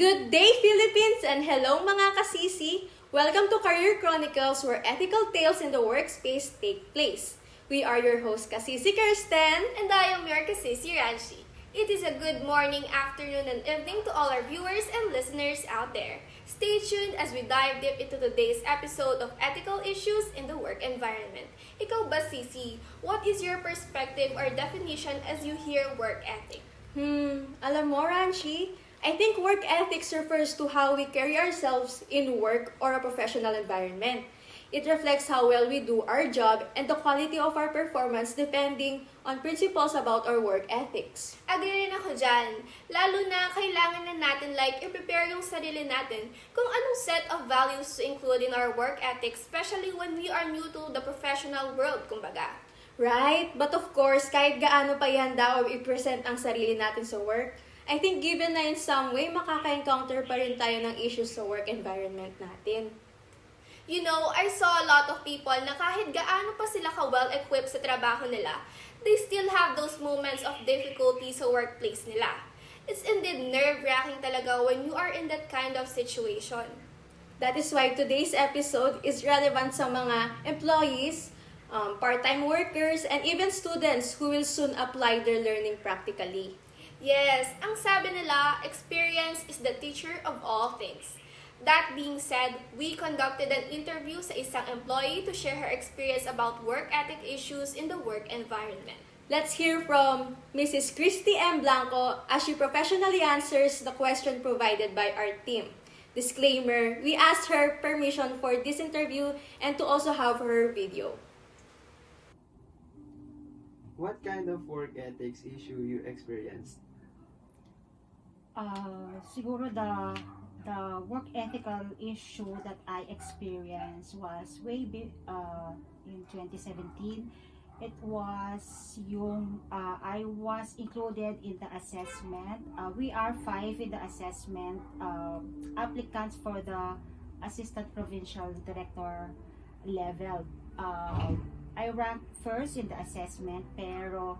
Good day, Philippines, and hello mga kasisi! Welcome to Career Chronicles, where ethical tales in the workspace take place. We are your host, Kasisi Kirsten. And I am your Kasisi Ranshi. It is a good morning, afternoon, and evening to all our viewers and listeners out there. Stay tuned as we dive deep into today's episode of Ethical Issues in the Work Environment. Ikaw ba, Sisi? What is your perspective or definition as you hear work ethic? Alam mo, Ranshi, I think work ethics refers to how we carry ourselves in work or a professional environment. It reflects how well we do our job and the quality of our performance depending on principles about our work ethics. Agree rin ako dyan. Lalo na kailangan na natin i-prepare yung sarili natin kung anong set of values to include in our work ethics, especially when we are new to the professional world, kumbaga. Right? But of course, kahit gaano pa ihanda o i-present ang sarili natin sa work, I think given na in some way, makaka-encounter pa rin tayo ng issues sa work environment natin. You know, I saw a lot of people na kahit gaano pa sila ka-well-equipped sa trabaho nila, they still have those moments of difficulty sa workplace nila. It's indeed nerve-wracking talaga when you are in that kind of situation. That is why today's episode is relevant sa mga employees, part-time workers, and even students who will soon apply their learning practically. Yes, ang sabi nila, experience is the teacher of all things. That being said, we conducted an interview sa isang employee to share her experience about work ethic issues in the work environment. Let's hear from Mrs. Christy M. Blanco as she professionally answers the question provided by our team. Disclaimer, we asked her permission for this interview and to also have her video. What kind of work ethics issue you experienced? Siguro the work ethical issue that I experienced was in 2017. It was I was included in the assessment. We are 5 in the assessment applicants for the assistant provincial director level. I ranked first in the assessment, pero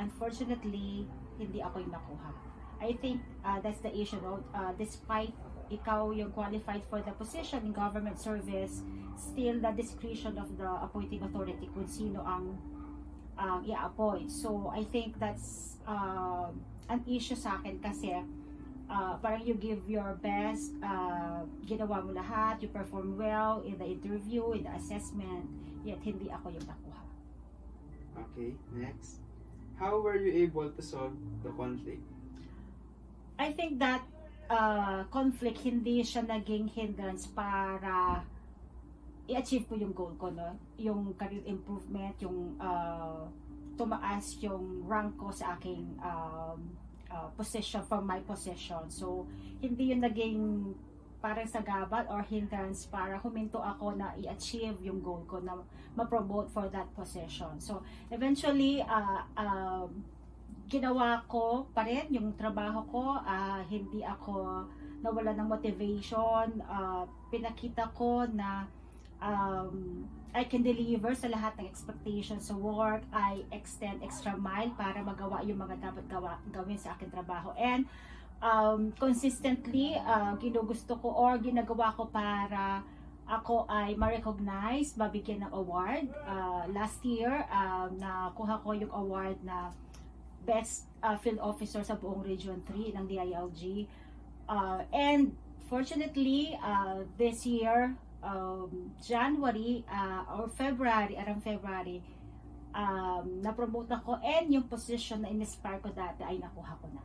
unfortunately hindi ako yung nakuha. I think that's the issue, no? Despite ikaw yung qualified for the position in government service, still the discretion of the appointing authority kung sino ang i-appoint. So I think that's an issue sa akin kasi parang you give your best, ginawa mo lahat, you perform well in the interview, in the assessment, yet hindi ako yung nakuha. Okay, next. How were you able to solve the conflict? I think that conflict hindi siya naging hindrance para i-achieve ko yung goal ko, no? Yung career improvement, yung tumaas yung rank ko sa aking position, from my position. So, hindi yun naging parang sagabal or hindrance para huminto ako na i-achieve yung goal ko na ma-promote for that position. So, eventually, ginawa ko pa rin yung trabaho ko, hindi ako nawala ng motivation, pinakita ko na I can deliver sa lahat ng expectations sa work, I extend extra mile para magawa yung mga dapat gawin sa aking trabaho. And consistently, ginugusto ko or ginagawa ko para ako ay ma-recognize, mabigyan ng award. Last year, nakuha ko yung award na Best Field Officer sa buong Region 3 ng DILG. And fortunately, this year, January or February, around February, na-promote ako and yung position na in-inspire ko dati ay nakuha ko na.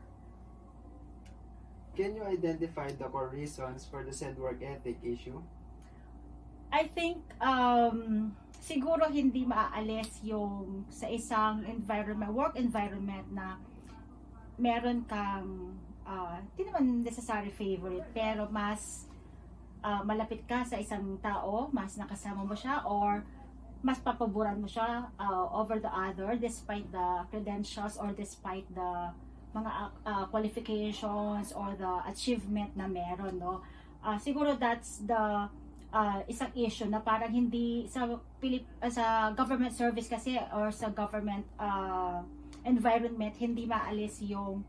Can you identify the core reasons for the said work ethic issue? I think siguro hindi maaalis yung sa isang work environment na meron kang hindi naman necessary favorite, pero mas malapit ka sa isang tao, mas nakasama mo siya or mas papaboran mo siya over the other despite the credentials or despite the mga qualifications or the achievement na meron, no? Siguro that's the isang issue na parang hindi sa government service kasi or sa government environment, hindi maalis yung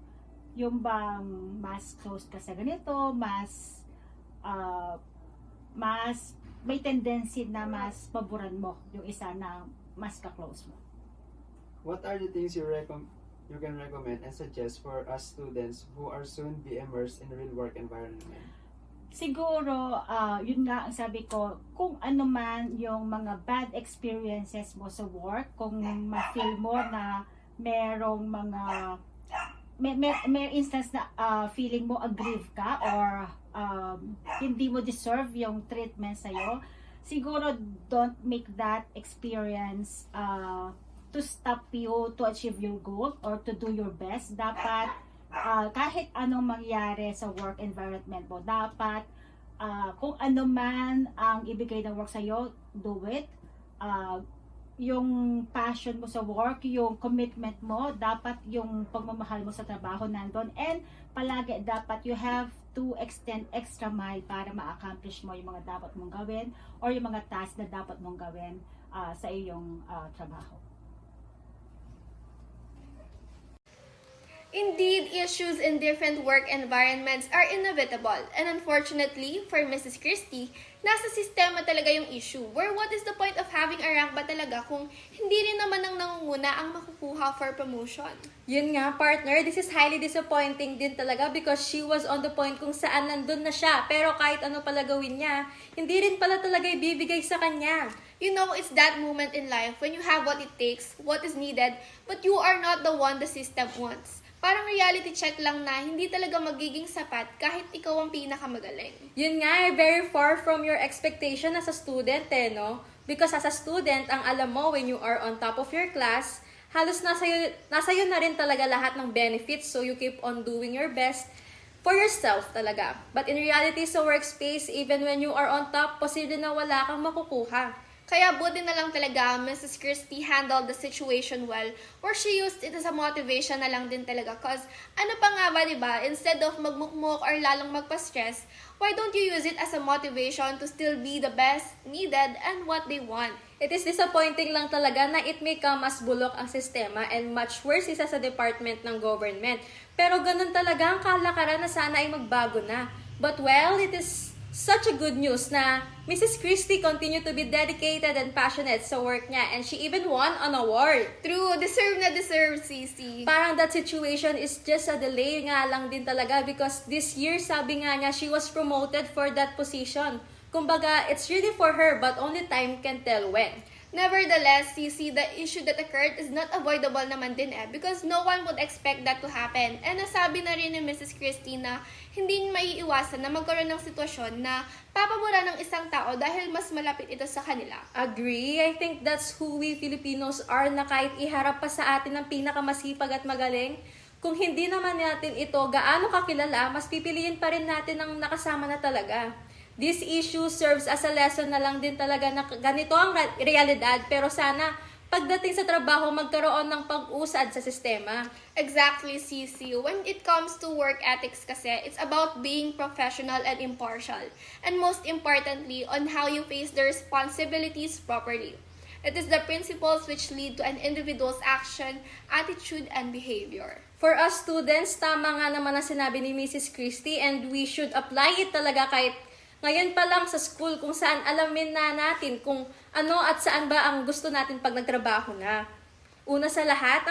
Yung bang mas close ka sa ganito, ah, mas may tendency na mas paboran mo yung isa na mas ka-close mo. What are the things you can recommend and suggest for us students who are soon be immersed in real work environment? Siguro, yun nga ang sabi ko, kung ano man yung mga bad experiences mo sa work, kung ma-feel mo na merong mga may instance na feeling mo aggrieved ka or hindi mo deserve yung treatment sa'yo, siguro don't make that experience to stop you to achieve your goal or to do your best. Dapat kahit anong mangyari sa work environment mo, dapat kung ano man ang ibigay ng work sa'yo, do it. Yung passion mo sa work, yung commitment mo, dapat yung pagmamahal mo sa trabaho nandun, and palagi dapat you have to extend extra mile para ma-accomplish mo yung mga dapat mong gawin or yung mga task na dapat mong gawin sa iyong trabaho. Indeed, issues in different work environments are inevitable. And unfortunately, for Mrs. Christie, nasa sistema talaga yung issue. Where what is the point of having a rank ba talaga kung hindi rin naman ang nangunguna ang makukuha for promotion? Yun nga, partner, this is highly disappointing din talaga because she was on the point kung saan nandun na siya. Pero kahit ano pala gawin niya, hindi rin pala talaga ibibigay sa kanya. You know, it's that moment in life when you have what it takes, what is needed, but you are not the one the system wants. Parang reality check lang na hindi talaga magiging sapat kahit ikaw ang pinakamagaling. Yun nga, very far from your expectation as a student, no? Because as a student, ang alam mo when you are on top of your class, halos nasa na rin talaga lahat ng benefits, so you keep on doing your best for yourself talaga. But in reality, sa workspace, even when you are on top, posible na wala kang makukuha. Kaya buti na lang talaga Mrs. Christie handled the situation well, or she used it as a motivation na lang din talaga. Cause ano pa nga ba, diba? Instead of magmukmuk or lalong magpa-stress, why don't you use it as a motivation to still be the best, needed, and what they want? It is disappointing lang talaga na it may come as bulok ang sistema and much worse isa sa department ng government. Pero ganun talaga ang kalakaran na sana ay magbago na. But well, it is such a good news na Mrs. Christie continued to be dedicated and passionate sa work niya, and she even won an award. True, deserve na deserve, Cici. Parang that situation is just a delay nga lang din talaga because this year, sabi nga niya, she was promoted for that position. Kumbaga, it's really for her but only time can tell when. Nevertheless, Cici, the issue that occurred is not avoidable naman din because no one would expect that to happen. And nasabi na rin ni Mrs. Christie na hindi maiiwasan na magkaroon ng sitwasyon na papabura ng isang tao dahil mas malapit ito sa kanila. Agree. I think that's who we Filipinos are na kahit iharap pa sa atin ng pinakamasipag at magaling, kung hindi naman natin ito gaano kakilala, mas pipiliin pa rin natin ang nakasama na talaga. This issue serves as a lesson na lang din talaga na ganito ang realidad, pero sana pagdating sa trabaho magkaroon ng pag-usad sa sistema. Exactly, Cici. When it comes to work ethics kasi, it's about being professional and impartial. And most importantly, on how you face the responsibilities properly. It is the principles which lead to an individual's action, attitude, and behavior. For us students, tama nga naman ang sinabi ni Mrs. Christie, and we should apply it talaga kahit ngayon pa lang sa school kung saan alamin na natin kung ano at saan ba ang gusto natin pag nagtrabaho na. Una sa lahat,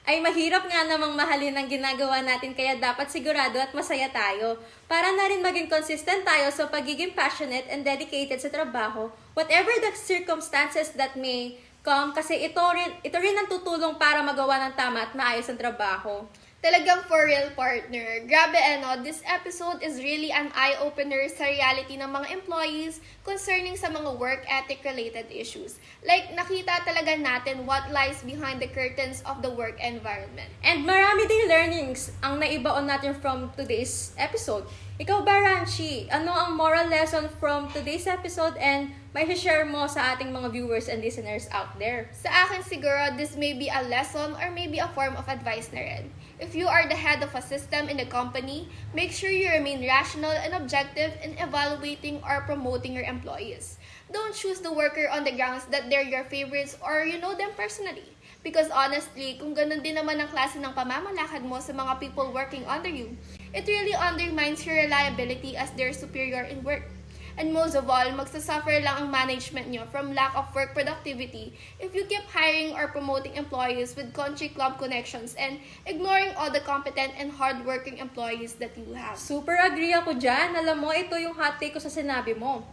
ay mahirap nga namang mahalin ang ginagawa natin kaya dapat sigurado at masaya tayo. Para na rin maging consistent tayo sa pagiging passionate and dedicated sa trabaho, whatever the circumstances that may come, kasi ito rin ang tutulong para magawa ng tama at maayos ang trabaho. Talagang for real, partner. Grabe this episode is really an eye-opener sa reality ng mga employees concerning sa mga work ethic-related issues. Like, nakita talaga natin what lies behind the curtains of the work environment. And marami ding learnings ang naibaon natin from today's episode. Ikaw ba, Ranchi? Ano ang moral lesson from today's episode and may share mo sa ating mga viewers and listeners out there? Sa akin siguro, this may be a lesson or maybe a form of advice na rin. If you are the head of a system in the company, make sure you remain rational and objective in evaluating or promoting your employees. Don't choose the worker on the grounds that they're your favorites or you know them personally. Because honestly, kung ganun din naman ang klase ng pamamalakad mo sa mga people working under you, it really undermines your reliability as their superior in work. And most of all, magsasuffer lang ang management nyo from lack of work productivity if you keep hiring or promoting employees with country club connections and ignoring all the competent and hardworking employees that you have. Super agree ako dyan. Alam mo, ito yung hot take ko sa sinabi mo.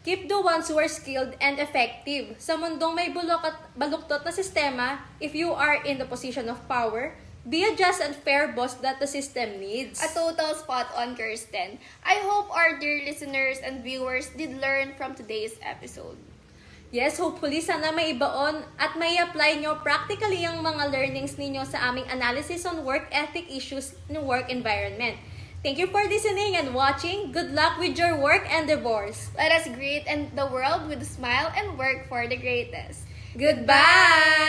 Keep the ones who are skilled and effective. Sa mundong may bulok at baluktot na sistema, if you are in the position of power, be a just and fair boss that the system needs. A total spot on, Kirsten. I hope our dear listeners and viewers did learn from today's episode. Yes, hopefully sana may ibaon at may apply nyo practically ang mga learnings ninyo sa aming analysis on work ethic issues in work environment. Thank you for listening and watching. Good luck with your work endeavors. Let us greet and the world with a smile and work for the greatest. Goodbye!